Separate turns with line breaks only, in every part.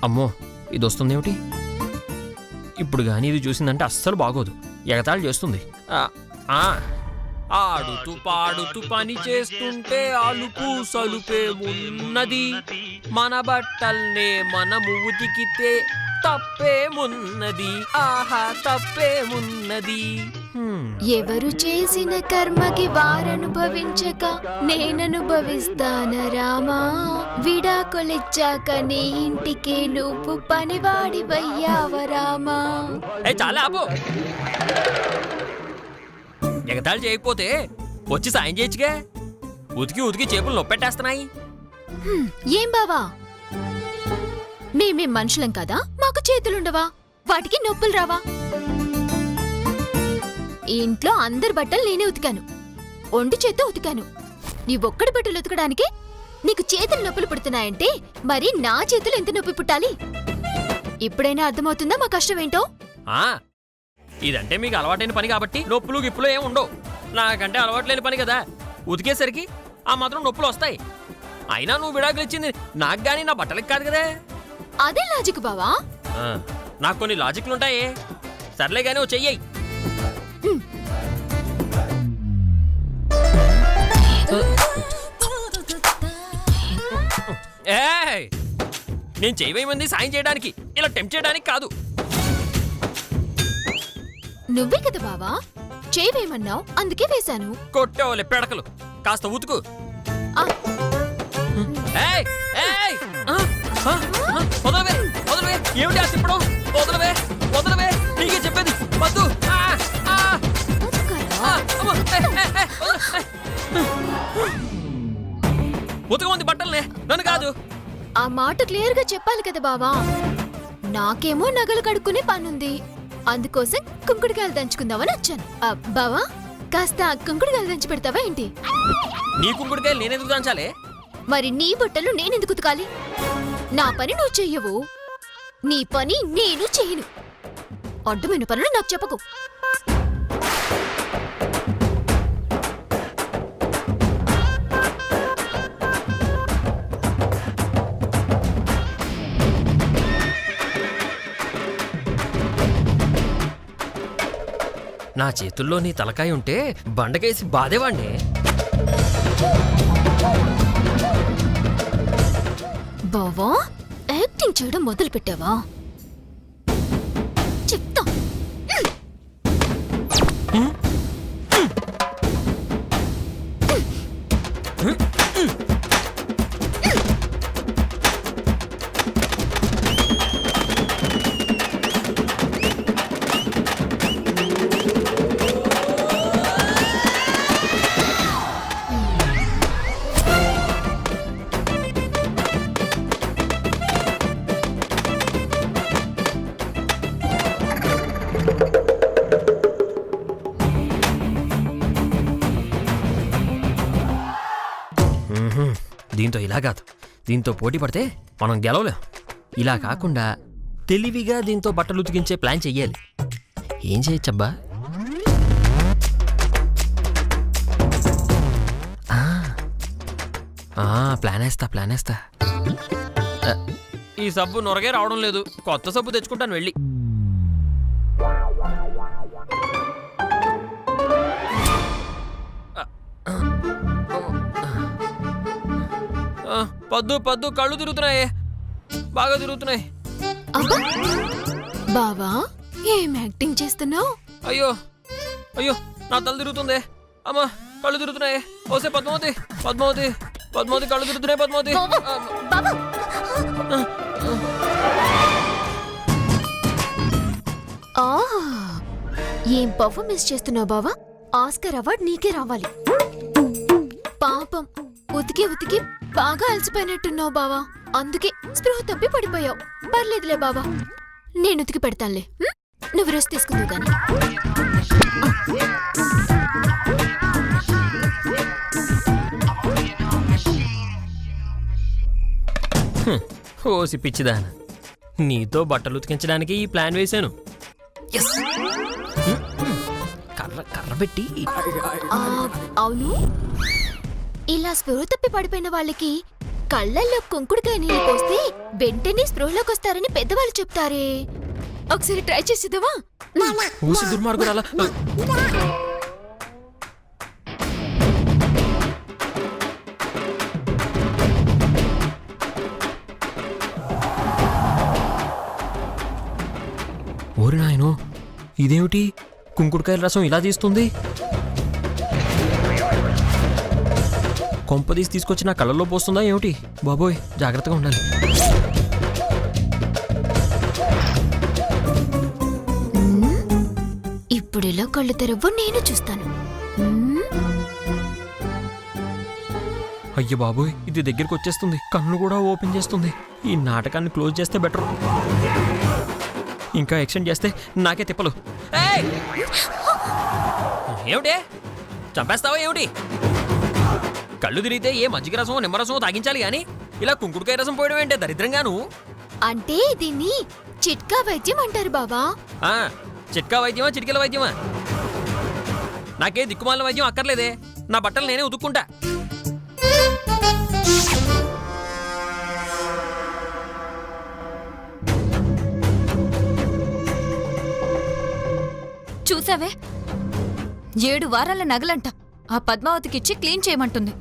అమ్మో ఇది వస్తుందేమిటి ఇప్పుడు కానీ ఇది చూసిందంటే అస్సలు బాగోదు ఎగతాళి చేస్తుంది ఆడుతూ పాడుతూ పని చేస్తుంటే అలుపు సలుపే ఉన్నది మన బట్టల్నే మనము ఉతికితే తప్పేమున్నది ఆహా తప్పేమున్నది
ఎవరు చేసిన కర్మకి వారనుభవించక నేననుభవిస్తాన రామా విడాకులిచ్చాక నీ ఇంటికి నువ్వు పనివాడి వయ్యావ రామా.
చాలా ఆపో ఎగతాళి చేయకపోతే వచ్చి సాయం చేయొచ్చుగా ఉతికి ఉతికి చేపులు నొప్పెట్టేస్తున్నాయి.
ఏం బావా మేమేం మనుషులం కదా మాకు చేతులుండవా వాటికి నొప్పులు రావా? ఇంట్లో అందరి బట్టలు నేనే ఉతికాను ఒంటి చేత్తో ఉతికాను. నీ ఒక్కడి బట్టలు ఉతకడానికి నీకు చేతులు నొప్పులు పుడుతున్నాయంటే మరి నా చేతులు ఎంత నొప్పి పుట్టాలి? ఇప్పుడైనా అర్థమవుతుందా మా కష్టమేంటో?
ఇదంటే మీకు అలవాటైన పని కాబట్టి నొప్పులు గిప్పులు ఏం ఉండవు. నాకంటే అలవాట్లేని పని కదా ఉతికేసరికి ఆ మాత్రం నొప్పులు వస్తాయి. అయినా నువ్వు విడాకులు ఇచ్చింది నాకు గానీ నా బట్టలకి కాదు కదా.
అదే లాజిక్ బావా.
నాకు కొన్ని లాజిక్లుంటాయి. సర్లే గానీ ఓ చెయ్యి. నేను చేయమంది సాయం చేయడానికి ఇలా టెంప్ట్ చేయడానికి కాదు.
నువ్వే కదా బావా చేయవేమన్నావు అందుకే వేశాను.
కొట్టేవాళ్ళే పెడకలు కాస్త ఉతుకు. వదలవే వదలవే ఏమిటి ఆ తిప్పడం? వదలవే వదలవే నీకే చెప్పేది వద్దు. ఉతకమంది బట్టలనే నన్ను కాదు.
ఆ మాట క్లియర్ గా చెప్పాలి కదా బావా. నాకేమో నగలు కడుక్కునే పనుంది అందుకోసం కుంకుడుకాయలు దంచుకుందామని వచ్చాను. బావా కాస్త కుంకుడుకాయలు దంచి పెడతావా ఏంటి?
నీ కుంకుడుకాయలు నేనెందుకు దంచాలే?
మరి నీ బట్టలు నేనెందుకు ఉతకాలి? నా పని నువ్వు చెయ్యవు నీ పని నేను చెయ్యను. అడ్డమైన పనులు నాకు చెప్పకు.
నా చేతుల్లో నీ తలకాయ ఉంటే బండకేసి బాధేవాణ్ణే.
బావా యాక్టింగ్ చేయడం మొదలు పెట్టావా? చెప్తా.
దీంతో ఇలా కాదు, దీంతో పోటీ పడితే మనం గెలవలేం. ఇలా కాకుండా తెలివిగా దీంతో బట్టలు ఉతికించే ప్లాన్ చెయ్యాలి. ఏం చేయొచ్చబ్బా? ప్లాన్ వేస్తా. ఈ సబ్బు నొరగే రావడం లేదు, కొత్త సబ్బు తెచ్చుకుంటాను వెళ్ళి. పద్దు పద్దు కళ్ళు తిరుగుతున్నాయే, బాగా తిరుగుతున్నాయి.
బావా ఏం యాక్టింగ్ చేస్తున్నావు?
అయ్యో అయ్యో నా తల తిరుగుతుంది. అమ్మా కళ్ళు తిరుగుతున్నాయి. ఓసే పద్మావతి పద్మావతి పద్మావతి కళ్ళు తిరుగుతున్నాయి. పద్మావతి
ఏం పర్ఫార్మెన్స్ చేస్తున్నావు బావా? ఆస్కర్ అవార్డ్ నీకే రావాలి. పాపం ఉతికి ఉతికి బాగా అలసిపోయినట్టున్నావు బావా, అందుకే స్పృహ తప్పి పడిపోయావు. పర్లేదులే బావా, నేను ఉతికి పెడతానులే. నువ్వు రెస్ట్ తీసుకుందువు గాని.
ఓసి పిచ్చిదాన, నీతో బట్టలు ఉతికించడానికి ఈ ప్లాన్ వేశాను. కర్ర పెట్టి.
అవును, ఇలా స్పృహ తప్పి పడిపోయిన వాళ్ళకి కళ్ళల్లో కుంకుడుకాయ నీళ్ళు పోస్తే వెంటనే స్పృహలోకి వస్తారని పెద్దవాళ్ళు చెప్తారే. ఒకసారి ట్రై చేసిద్దావా?
ఊసి దుర్మార్గురాలా. ఓరి నాయనో, ఇదేమిటి కుంకుడుకాయల రసం ఇలా తీస్తుంది? కొంపదీసి తీసుకొచ్చి నా కళ్ళల్లో పోస్తుందా ఏమిటి? బాబోయ్, జాగ్రత్తగా ఉండాలి.
ఇప్పుడు ఇలా కళ్ళు తెరవ్వు, నేను చూస్తాను.
అయ్య బాబోయ్, ఇది దగ్గరికి వచ్చేస్తుంది, కన్ను కూడా ఓపెన్ చేస్తుంది. ఈ నాటకాన్ని క్లోజ్ చేస్తే బెటర్. ఇంకా ఎక్స్టెండ్ చేస్తే నాకే తిప్పలు. ఏయ్! ఏమిటి చంపేస్తావా ఏమిటి? కళ్ళు తిరిగితే ఏ మజ్జిగ రసం నిమ్మరసం తాగించాలి కానీ ఇలా కుంకుడుకాయ రసం పోయడం ఏంటే దరిద్రంగాను?
అంటే దీన్ని చిట్కా వైద్యం అంటారు బావా.
చిట్కా వైద్యమా చిటికెల వైద్యమా? నాకే దిక్కుమాలిన వైద్యం అక్కర్లేదే, నా బట్టలు నేనే ఉతుక్కుంటా.
చూసావే, 7 వారాల నగలంట ఆ పద్మావతికిచ్చి క్లీన్ చేయమంటుంది.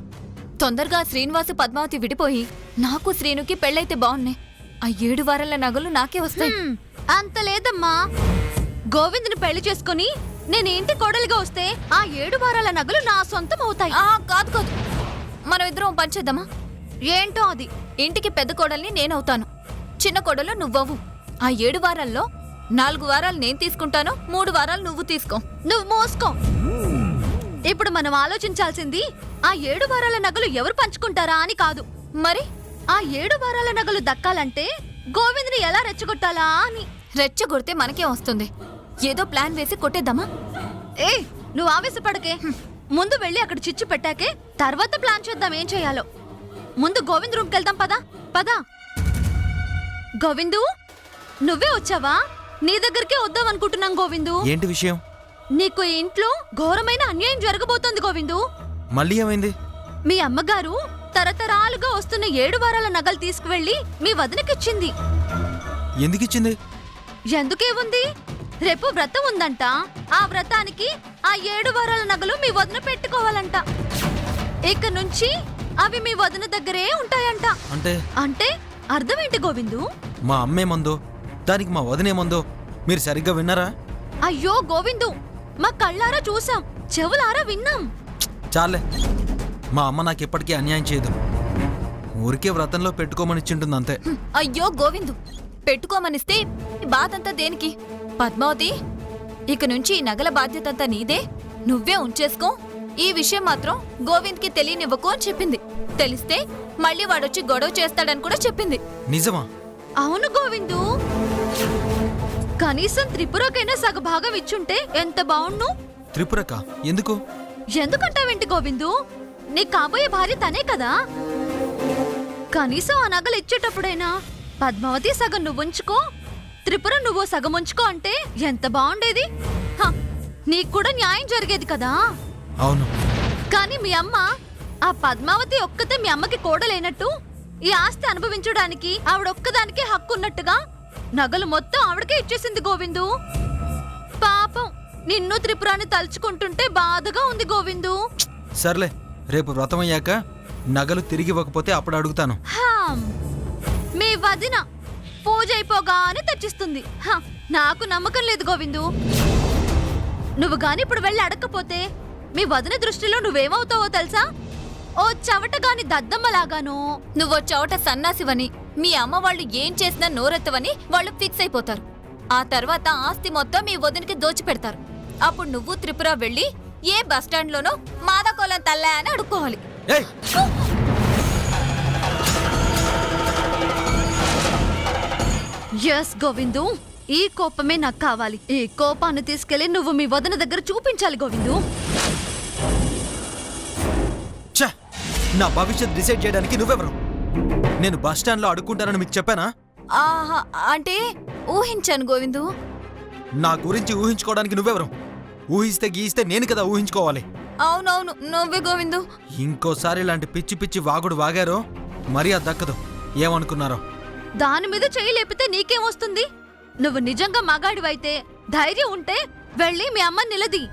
తొందరగా శ్రీనివాసు పద్మావతి విడిపోయి నాకు శ్రీనుకి పెళ్ళైతే బాగున్నాయి. ఆ 7 వారాల నగలు నాకే వస్తాయి.
అంత లేదమ్మా. గోవిందుని పెళ్లి చేసుకుని నేనేంటి కోడలిగా వస్తే ఆ 7 వారాల నగలు నా సొంతం అవుతాయి.
కాదు కాదు, మనం ఇద్దరం పంచేద్దామా?
ఏంటో అది.
ఇంటికి పెద్ద కోడల్ని నేనవుతాను, చిన్న కోడలు నువ్వవు. ఆ 7 వారాల్లో 4 వారాలు నేను తీసుకుంటాను, 3 వారాలు నువ్వు తీసుకో.
నువ్వు మోసుకో. ఇప్పుడు మనం ఆలోచించాల్సింది ఆ 7 వారాల నగలు ఎవరు పంచుకుంటారా అని కాదు.
మరి
ఆ 7 వారాల నగలు దక్కాలంటే గోవిందుని ఎలా రెచ్చగొట్టాలా అని.
రెచ్చగొడితే మనకే వస్తుంది. ఏదో ప్లాన్ వేసి కొట్టేద్దామా?
నువ్వు ఆవేశపడకే. ముందు వెళ్ళి అక్కడ చిచ్చు పెట్టాకే తర్వాత ప్లాన్ చేద్దాం ఏం చేయాలో. ముందు గోవింద్ రూమ్కి వెళ్దాం. పదా పదా. గోవిందు, నువ్వే వచ్చావా? నీ దగ్గరికే వద్దాం అనుకుంటున్నాం గోవిందు.
ఏంటి విషయం?
నీకు ఇంట్లో ఘోరమైన అన్యాయం జరగబోతోంది గోవిందు.
మళ్ళీ ఏమైంది?
మీ అమ్మగారు తరతరాలుగా వస్తున్న 7 వారాల నగలు తీసుకువెళ్ళి మీ వదినకిచ్చింది.
ఎందుకిచ్చింది?
ఎందుకే ఉంది? రేపు వ్రతం ఉందంట. ఆ వ్రతానికి ఆ 7 వారాల నగలు మీ వదిన పెట్టుకోవాలంట. ఇక నుంచి అవి మీ వదిన దగ్గరే ఉంటాయంట. అంటే అర్థమేంటి గోవిందు?
మా అమ్మేమందో దానికి మా వదినేమందో మీరు సరిగ్గా విన్నారా?
అయ్యో గోవిందు, మా కళ్ళారా చూసాం, చెవులారా విన్నాం.
చాలే, మా అమ్మ నాకు ఎప్పటికీ అన్యాయం చేయదు. ఊరికే వ్రతంలో పెట్టుకోమనిచ్చింటుంది అంతే.
అయ్యో గోవిందు, పెట్టుకోమనిస్తే బాధంతా దేనికి? పద్మావతి, ఇక నుంచి ఈ నగల బాధ్యతంతా నీదే, నువ్వే ఉంచేసుకో. ఈ విషయం మాత్రం గోవింద్కి తెలియనివ్వకు అని చెప్పింది. తెలిస్తే మళ్ళీ వాడొచ్చి గొడవ చేస్తాడని కూడా చెప్పింది.
నిజమా?
అవును గోవిందు. కనీసం త్రిపురకైనా సగభాగం ఇచ్చుంటే ఎంత బావుండు.
త్రిపురక ఎందుకు?
ఎందుకంటావేంటి గోవిందు? నీ కాబోయే భార్య తనే కదా. కనీసం ఆ నగలు ఇచ్చేటప్పుడైనా పద్మావతి సగం నువ్వుంచుకో, త్రిపుర నువ్వు సగం ఉంచుకో అంటే ఎంత బాగుండేది. నీకు కూడా న్యాయం జరిగేది కదా.
అవును.
కానీ మీ అమ్మ ఆ పద్మావతి ఒక్కతే మీ అమ్మకి కోడలేనట్టు, ఈ ఆస్తి అనుభవించడానికి ఆవిడొక్కదానికే హక్కు ఉన్నట్టుగా నగలు మొత్తం ఆవిడకే ఇచ్చేసింది గోవిందు. పాపం నిన్ను త్రిపురాన్ని తలుచుకుంటుంటే బాధగా ఉంది గోవిందు.
సర్లే, రేపు వ్రతం అయ్యాక నగలు తిరిగి ఇవ్వకపోతే అప్పుడు అడుగుతాను.
మీ వదిన పూజ అయిపోగానే తెచ్చిస్తుంది. నాకు నమ్మకం లేదు గోవిందు. నువ్వు గాని ఇప్పుడు వెళ్ళి అడగకపోతే మీ వదిన దృష్టిలో నువ్వేమవుతావో తెలుసా? ఓ చవటగాని దద్దమ్మలాగాను.
నువ్వో చవట సన్నాసివని, మీ అమ్మ వాళ్ళు ఏం చేసినా నోరెత్తవని వాళ్ళు ఫిక్స్ అయిపోతారు. ఆ తర్వాత ఆస్తి మొత్తం మీ వదినకి దోచిపెడతారు. అప్పుడు నువ్వు త్రిపుర వెళ్ళి ఏ బస్టాండ్లోనో మాదాకోలం తల్లా అని అడుక్కోవాలి.
ఎస్ గోవిందు, ఈ కోపమే నాకు కావాలి. ఈ కోపాన్ని తీసుకెళ్లి నువ్వు మీ వదిన దగ్గర చూపించాలి గోవిందు.
నా భవిష్యత్ డిసైడ్ చేయడానికి నువ్వెవరు? నేను బస్ స్టాండ్ లో అడుక్కుంటానని మీకు చెప్పానా?
అంటే ఊహించాను గోవిందు.
నా గురించి ఊహించుకోవడానికి నువ్వెవరు? ఊహిస్తే గీస్తే నేను కదా ఊహించుకోవాలి.
అవునవును, నువ్వే గోవిందు.
ఇంకోసారి ఇలాంటి పిచ్చి పిచ్చి వాగుడు వాగారో మర్యాద దక్కదు. ఏమనుకున్నారో?
దాని మీద చెయ్యి లేపితే నీకేమొస్తుంది? నువ్వు నిజంగా మగాడివైతే ధైర్యం ఉంటే వెళ్ళి మీ అమ్మ నిలది.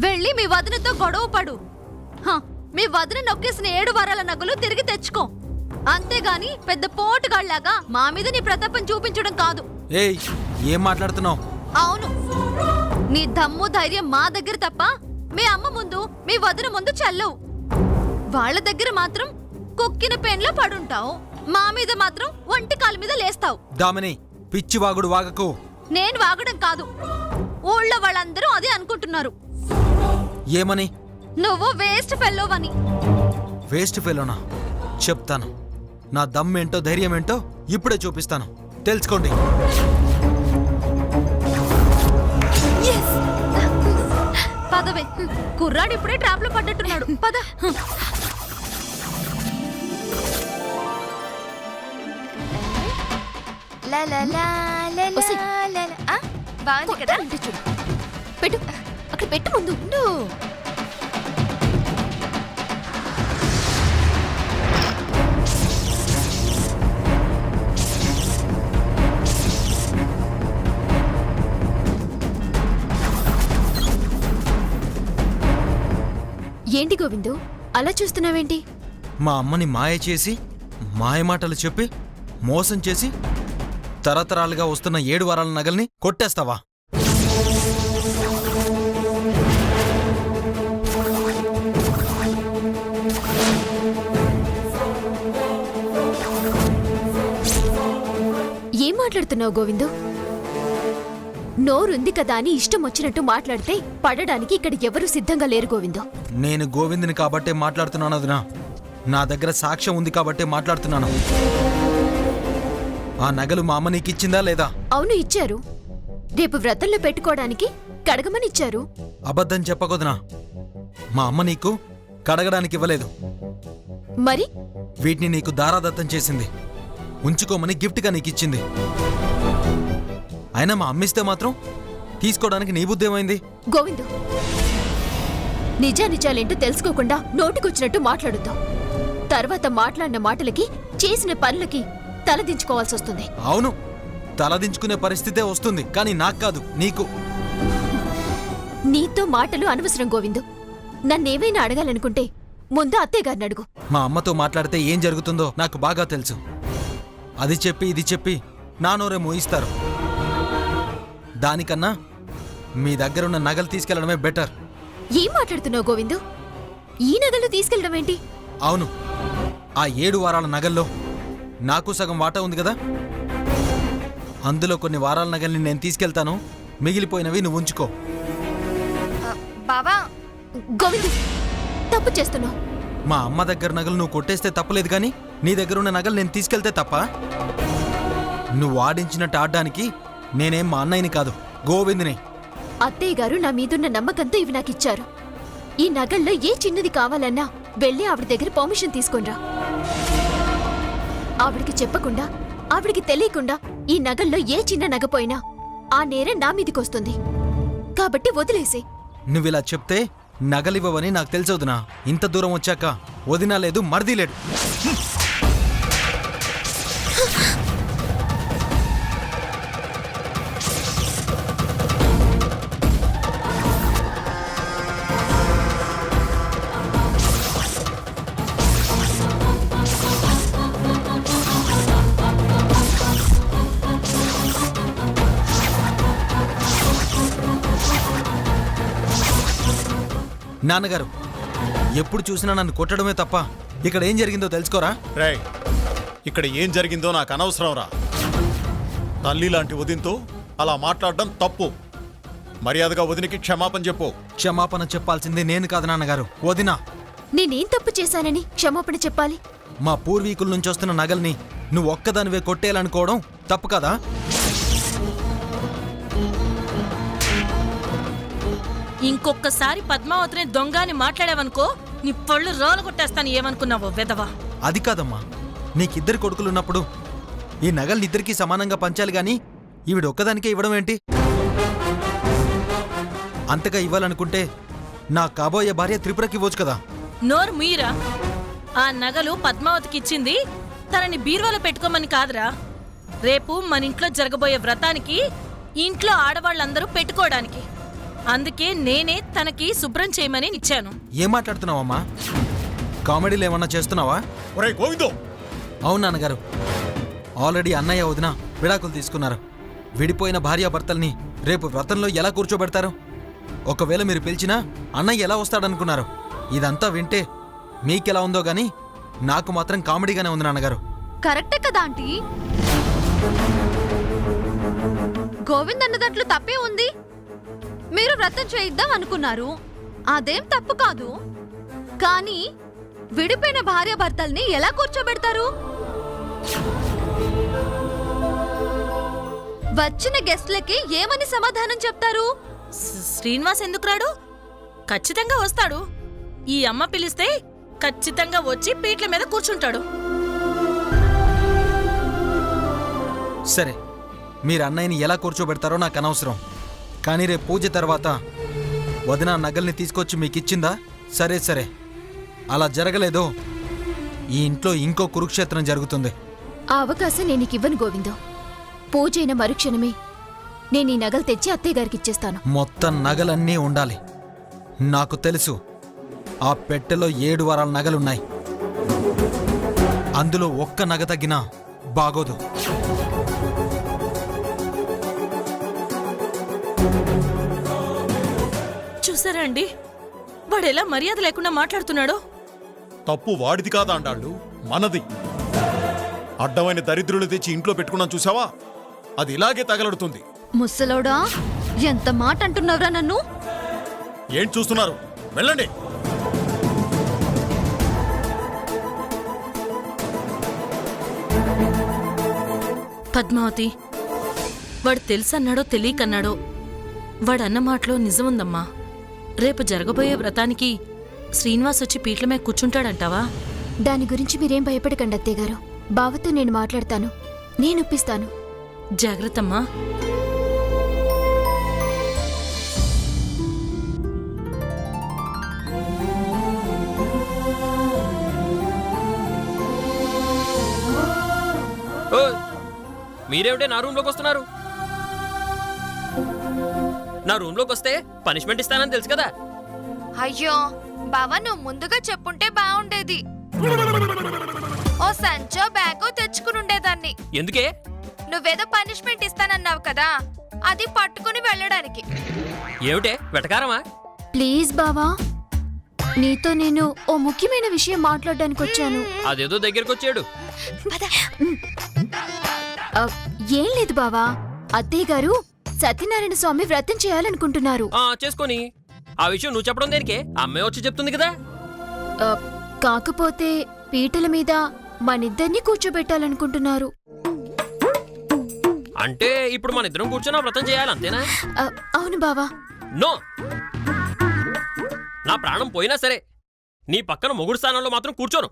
వెళ్ళి మీ వదినతో గొడవ పడు. మీ వదిన నొక్కేసిన 7 వారాల నగలు తిరిగి తెచ్చుకో. అంతేగాని పెద్ద పోటుగాళ్లాగా మా మీద నీ ప్రతాపం చూపించడం కాదు.
ఏయ్, ఏం మాట్లాడుతున్నావు?
అవును, నీ దమ్ము ధైర్యం మా దగ్గర తప్ప మీ అమ్మ ముందు మీ వదిన ముందు చెల్లవు. వాళ్ళ దగ్గర మాత్రం కుక్కిన పెన్లో పడుంటావు, మా మీద మాత్రం ఒంటి కాలు మీద లేస్తావు.
దామిని, పిచ్చి వాగుడు వాగకు.
నేను వాగడం కాదు, ఊళ్ళో వాళ్ళందరూ అదే అనుకుంటున్నారు.
ఏమని?
నువ్వు వేస్ట్ ఫెల్లోవని.
వేస్ట్ ఫెలోనా? చెప్తాను. నా దమ్మేంటో ధైర్యం ఏంటో ఇప్పుడే చూపిస్తాను. తెలుసుకోండి.
పదవే, కుర్రాడు ఇప్పుడే ట్రాప్ లో పడ్డట్టున్నాడు. పద.
బాగుంది కదా? చూడు, పెట్టు, అక్కడ పెట్టు, ముందు ఉండు. ఏంటి గోవిందు, అలా చూస్తున్నావేంటి?
మా అమ్మని మాయ చేసి, మాయమాటలు చెప్పి, మోసం చేసి తరతరాలుగా వస్తున్న 7 వారాల నగల్ని కొట్టేస్తావా?
ఏం మాట్లాడుతున్నావు గోవిందు? నోరుంది కదా అని ఇష్టం వచ్చినట్టు మాట్లాడితే పడడానికి ఇక్కడ ఎవరూ సిద్ధంగా లేరు గోవిందు.
నేను గోవిందుని కాబట్టే మాట్లాడుతున్నాను వదినా. నా దగ్గర సాక్ష్యం ఉంది కాబట్టే మాట్లాడుతున్నాను. ఆ నగలు మా అమ్మ నీకిచ్చిందా లేదా?
అవును, ఇచ్చారు. రేపు వ్రతంలో పెట్టుకోవడానికి కడగమని ఇచ్చారు.
అబద్ధం చెప్పకొదినా. మా అమ్మ నీకు కడగడానికి ఇవ్వలేదు.
మరి
వీటిని నీకు దారాదత్తం చేసింది. ఉంచుకోమని గిఫ్ట్గా నీకిచ్చింది. అయినా మా అమ్మిస్తే మాత్రం తీసుకోవడానికి నీ బుద్ధి ఏమైంది?
గోవిందు, నిజానిజాలేంటో తెలుసుకోకుండా నోటికొచ్చినట్టు మాట్లాడుతావు. తర్వాత మాట్లాడిన మాటలకి, చేసిన పనులకి తలదించుకోవాల్సి వస్తుంది.
అవును, తలదించుకునే పరిస్థితే వస్తుంది. కానీ నాకు కాదు, నీకు.
నీతో మాటలు అనవసరం గోవిందు. నన్నేమైనా అడగాలనుకుంటే ముందు అత్తయ్యగారిని అడుగు.
మా అమ్మతో మాట్లాడితే ఏం జరుగుతుందో నాకు బాగా తెలుసు. అది చెప్పి ఇది చెప్పి నా నోరే మోయిస్తారు. దానికన్నా మీ దగ్గరున్న నగలు తీసుకెళ్లడమే బెటర్.
ఏం మాట్లాడుతున్నావు గోవిందు? ఈ నగలు తీసుకెళ్లడం ఏంటి?
అవును, ఆ 7 వారాల నగల్లో నాకు సగం వాటా ఉంది కదా. అందులో కొన్ని వారాల నగల్ని నేను తీసుకెళ్తాను. మిగిలిపోయినవి నువ్వు ఉంచుకో.
బావా, గోవిందు, తప్పు చేస్తున్నావు.
మా అమ్మ దగ్గర నగలు నువ్వు కొట్టేస్తే తప్పలేదు, కానీ నీ దగ్గరున్న నగలు నేను తీసుకెళ్తే తప్ప? నువ్వు ఆడించినట్టు ఆడడానికి నేనేం మా అన్నయ్యని కాదు, గోవిందుని.
అత్తయ్య గారు నా మీదున్న నమ్మకంతో ఇవి నాకిచ్చారు. ఈ నగల్లో ఏ చిన్నది కావాలన్నా వెళ్ళి ఆవిడ దగ్గర పర్మిషన్ తీసుకొనిరా. ఆవిడికి చెప్పకుండా, ఆవిడికి తెలియకుండా ఈ నగల్లో ఏ చిన్న నగ పోయినా ఆ నేరం నా మీదికొస్తుంది. కాబట్టి వదిలేసే.
నువ్విలా చెప్తే నగలివ్వవని నాకు తెలుసవుదునా. ఇంత దూరం వచ్చాక వదినా లేదు, మర్ది లేడు. నాన్నగారు, ఎప్పుడు చూసినా నన్ను కొట్టడమే తప్ప ఇక్కడ ఏం జరిగిందో తెలుసుకోరా?
రేయ్, ఇక్కడ ఏం జరిగిందో నాకు అనవసరం రా. తల్లి లాంటి వదినతో అలా మాట్లాడడం తప్పు. మర్యాదగా వదినికి క్షమాపణ చెప్పు.
క్షమాపణ చెప్పాల్సింది నేను కాదు నాన్నగారు, వదినా.
నేనేం తప్పు చేశానని క్షమాపణ చెప్పాలి?
మా పూర్వీకుల నుంచి వస్తున్న నగల్ని నువ్వు ఒక్కదానివే కొట్టేయాలనుకోవడం తప్పు కదా?
ఇంకొక్కసారి పద్మావతిని దొంగని మాట్లాడావనుకో, నీ పళ్ళు రోలు కొట్టేస్తాను. ఏమనుకున్నావో వెధవా?
అది కాదమ్మా, నీకిద్దరు కొడుకులున్నప్పుడు ఈ నగల్నిద్దరికీ సమానంగా పంచాలి గాని ఈవిడ ఒక్కదానికే ఇవ్వడం ఏంటి? అంతగా ఇవ్వాలనుకుంటే నా కాబోయే భార్య త్రిపురకి ఇవ్వచ్చు కదా.
నోరు మీరా? ఆ నగలు పద్మావతికి ఇచ్చింది తనని బీరువాలో పెట్టుకోమని కాదురా, రేపు మన ఇంట్లో జరగబోయే వ్రతానికి ఇంట్లో ఆడవాళ్ళందరూ పెట్టుకోవడానికి. అందుకే నేనే తనకి శుభ్రం చేయమని ఇచ్చాను.
ఏం మాట్లాడుతున్నావమ్మా? కామెడీలు ఏమన్నా చేస్తున్నావా?
ఒరేయ్ గోవిందో,
అవును నాన్నగారు, ఆల్రెడీ అన్నయ్య వదిన విడాకులు తీసుకున్నారు. విడిపోయిన భార్యాభర్తల్ని రేపు వ్రతంలో ఎలా కూర్చోబెడతారు? ఒకవేళ మీరు పిలిచినా అన్నయ్య ఎలా వస్తాడనుకున్నారు? ఇదంతా వింటే మీకెలా ఉందో గానీ నాకు మాత్రం కామెడీగానే ఉంది నాన్నగారు.
కరెక్టే కదా ఆంటీ. గోవింద్ అన్న దాంట్లో తప్పే ఉంది. మీరు వ్రతం చేయిద్దాం అనుకున్నారు, అదేం తప్పు కాదు. కానీ విడిపోయిన భార్యాభర్తల్ని ఎలా కూర్చోబెడతారు? వచ్చిన గెస్ట్లకి ఏమని సమాధానం చెప్తారు?
శ్రీనివాస్ ఎందుకు రాడు? ఖచ్చితంగా వస్తాడు. ఈ అమ్మ పిలిస్తే ఖచ్చితంగా వచ్చి పీట్ల మీద కూర్చుంటాడు.
సరే, మీరు అన్నయ్యని ఎలా కూర్చోబెడతారో నాకు అనవసరం. కానీ రేపు పూజ తర్వాత వదిన నగల్ని తీసుకొచ్చి మీకు ఇచ్చిందా? సరే సరే, అలా జరగలేదో ఈ ఇంట్లో ఇంకో కురుక్షేత్రం జరుగుతుంది.
ఆ అవకాశం నేను నీకు ఇవ్వను గోవిందో. పూజైన మరుక్షణమే నేను ఈ నగలు తెచ్చి అత్తయ్య గారికి ఇచ్చేస్తాను.
మొత్తం నగలన్నీ ఉండాలి. నాకు తెలుసు, ఆ పెట్టెలో 7 వారాల నగలున్నాయి. అందులో ఒక్క నగ తగ్గినా బాగోదు.
చూసారా అండి, వాడు ఎలా మర్యాద లేకుండా మాట్లాడుతున్నాడో?
తప్పు వాడిది కాదా అంటాళ్ళు, మనది. అడ్డమైన దరిద్రులు తెచ్చి ఇంట్లో పెట్టుకున్నాం చూసావా, అది ఇలాగే తగలడుతుంది.
ముసలోడా, ఎంత మాట అంటున్నావురా నన్ను?
ఏం చూస్తున్నారు? వెళ్ళండి.
పద్మావతి, వాడు తెలుసన్నాడో తెలియకన్నాడో వాడన్న మాటలో నిజముందమ్మా. రేపు జరగబోయే వ్రతానికి శ్రీనివాస్ వచ్చి పీట్ల మీద కూర్చుంటాడంటావా?
దాని గురించి మీరేం భయపడకండి అత్తయ్య గారు. బావతో నేను మాట్లాడతాను, నేను ఒప్పిస్తాను.
జాగ్రత్తమ్మా.
ఓ, మీరేమిటే నా రూమ్లోకి వస్తున్నారు? నా రూమ్లోకి వస్తే పనిష్మెంట్ ఇస్తానని తెలుసు కదా.
అయ్యో బావా, నువ్వు ముందుగా చెప్పుంటే బాగుండేది. ఓ సంచో బ్యాగో తెచ్చుకుని ఉండేదాన్ని.
ఎందుకే?
నువ్వేదో పనిష్మెంట్ ఇస్తానన్నావు కదా, అది పట్టుకుని వెళ్ళడానికి.
ఏమిటే వెటకారమా?
ప్లీజ్ బావా, నీతో నేను ఓ ముఖ్యమైన విషయం మాట్లాడడానికి వచ్చాను.
అదేదో దగ్గరికి వచ్చాడు.
ఏం లేదు బావా, అత్తయ్య గారు సత్యనారాయణ స్వామి వ్రతం చేయాలనుకుంటున్నారు.
చేసుకొని ఆ విషయం నువ్వు చెప్పడం దేనికే? అమ్మే వచ్చి చెప్తుంది కదా.
ఆ, కాకపోతే పీటల మీద మనిద్దరినీ కూర్చోబెట్టాలనుకుంటున్నారు.
అంటే ఇప్పుడు మన ఇద్దరం కూర్చొని ఆ వ్రతం చేయాలి, అంతేనా?
అవును బావా.
నో, నా ప్రాణం పోయినా సరే నీ పక్కన మొగుడు స్థానంలో మాత్రం కూర్చోను.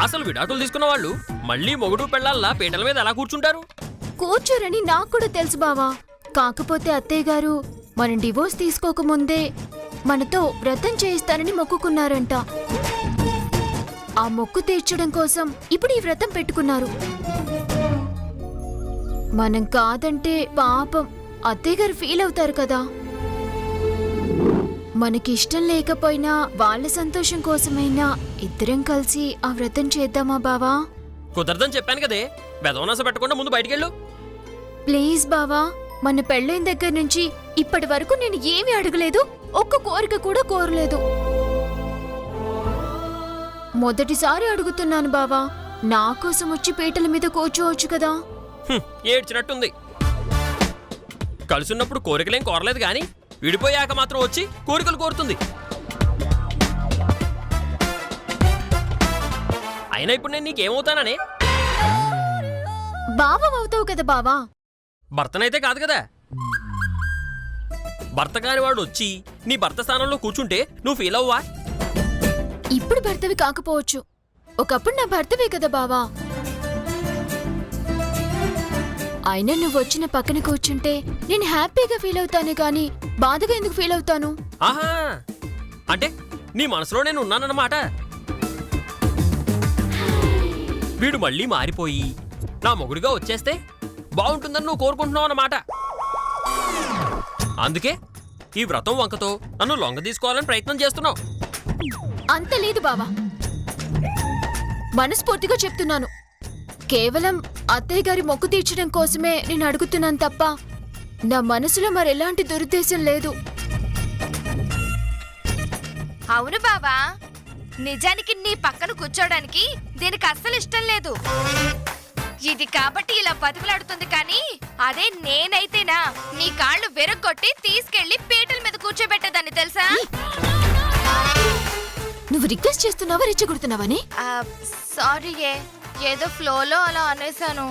అసలు విడాకులు తీసుకున్న వాళ్ళు మళ్ళీ మొగుడు పెళ్ళాల్లా పీటల మీద ఎలా కూర్చుంటారు?
కూర్చోరని నాకు కూడా తెలుసు బావా. కాకపోతే అత్తయ్య గారు మనం డివోర్స్ తీసుకోకముందే మనతో వ్రతం చేయిస్తానని మొక్కుకున్నారంట. ఆ మొక్కు తీర్చడం కోసం ఇప్పుడు ఈ వ్రతం పెట్టుకున్నారు. మనం కాదంటే పాపం అత్తయ్య గారు ఫీల్ అవుతారు కదా. మనకిష్టం లేకపోయినా వాళ్ళ సంతోషం కోసమైనా ఇద్దరం కలిసి ఆ వ్రతం చేద్దామా బావా?
కుదరదని చెప్పాను కదే. బెదవనాస పెట్టకుండా ముందు బయటికెళ్ళు.
ప్లీజ్ బావా, మన పెళ్ళైన దగ్గర నుంచి ఇప్పటి వరకు నేను ఏమీ అడగలేదు, ఒక్క కోరిక కూడా కోరలేదు. మొదటిసారి అడుగుతున్నాను బావా, నా కోసం వచ్చి పీటల మీద కూర్చోవచ్చు కదా.
ఏడ్చినట్టుంది. కలిసున్నప్పుడు కోరికలేం కోరలేదు గాని విడిపోయాక మాత్రం వచ్చి కోరికలు కోరుతుంది. అయినా ఇప్పుడు నేను నీకేమవుతాననే?
బావ అవుతావు కదా బావా.
భర్తనైతే కాదు కదా. భర్త కాని వాడు వచ్చి నీ భర్త స్థానంలో కూర్చుంటే నువ్వు ఫీల్ అవ్వా?
ఇప్పుడు భర్తవి కాకపోవచ్చు, ఒకప్పుడు నా భర్తవే కదా బావా. అయినా నువ్వు వచ్చిన పక్కన కూర్చుంటే నేను హ్యాపీగా ఫీల్ అవుతానే గాని బాధగా ఎందుకు ఫీల్ అవుతాను?
ఆహా అంటే నీ మనసులో నేను ఉన్నానన్నమాట. వీడు మళ్ళీ మారిపోయి నా మొగుడిగా వచ్చేస్తే బాగుంటుందని నువ్వు కోరుకుంటున్నావు అన్నమాట. అందుకే ఈ వ్రతం వంకతో నన్ను లొంగ తీసుకోవాలని ప్రయత్నం చేస్తున్నావు.
అంత లేదు బావా, మనస్ఫూర్తిగా చెప్తున్నాను. కేవలం అత్తయ్య గారి మొక్కు తీర్చడం కోసమే నేను అడుగుతున్నాను తప్ప నా మనసులో మరెలాంటి దురుద్దేశం లేదు.
అవును బావా, నిజానికి నీ పక్కన కూర్చోడానికి దీనికి అస్సలు ఇష్టం లేదు. ఇది కాబట్టి ఇలా బతుకులాడుతుంది, కానీ అదే నేనైతేనా నీ కాళ్ళు వెరగొట్టి తీసుకెళ్లి పీటల మీద కూర్చోబెట్టేదాన్ని తెలుసా?
నువ్వు రిక్వెస్ట్ చేస్తున్నావా రెచ్చగొడుతున్నావని?
సారీ, ఏదో ఫ్లోలో అలా అనేసాను.